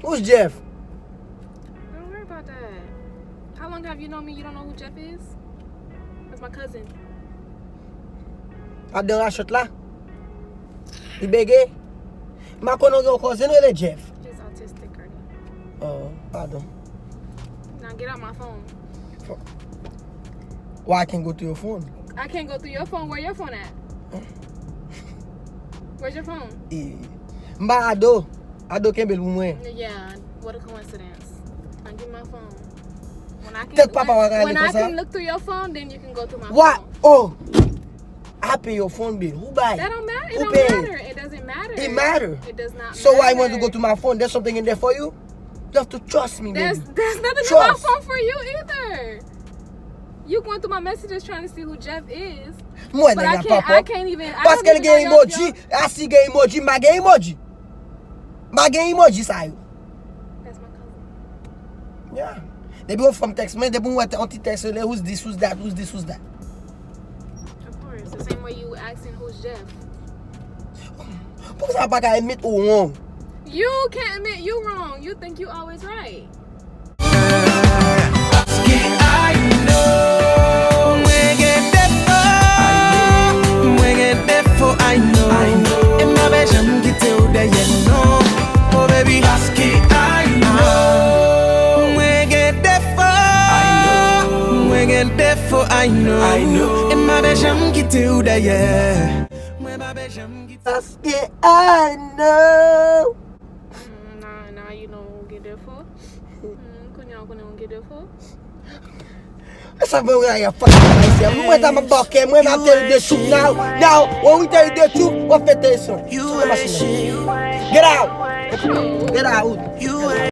Who's Jeff? Don't worry about that. How long have you known me? You don't know who Jeff is? That's my cousin. Adan rachot la? Li bege? Ma konon yon cousin ou le Jeff? He's autistic, Ernie. Oh, pardon. Now get out my phone. Why I can't go to your phone? I can't go through your phone. Where your phone at? Where's your phone? Mba ado. Ado kembel mwen. Yeah, what a coincidence. Now give me my phone. When I Tek papa waka when li I kon sa? can look through your phone, then you can go through my What? phone. Oh. I pay your phone bill. Who buy? That don't matter. It Who don't pay? matter. It doesn't matter. It matter. It does not So matter. why you want to go to my phone? There's something in there for you? You have to trust me, There's baby. nothing in my Trust. phone for you either. You going through my messages trying to see who Jeff is. Mwen But nan I pop can't even. I Paske don't l even gen know emoji. Asi gen emoji. Ma gen emoji. Ma gen emoji sa yo. That's my cousin. Yeah. They be from text me. They be anti-text. Who's this? Who's that? Who's this? Who's that? Of course. The same way you asking who's Jeff. Pou sa pa ka admit ou wrong? You can't admit you wrong. You think you always right. I know. And my vision get to the oh baby, I know. We get there for I know. And my vision get to the Paske I know. Nah, you know who get there for. Kung get there for. Esa mwen wè ya fucking myself. Mwen ta mabake. Mwen ta tell you the truth now. Now, when we tell you the truth, what fit this one? Get out. Get out.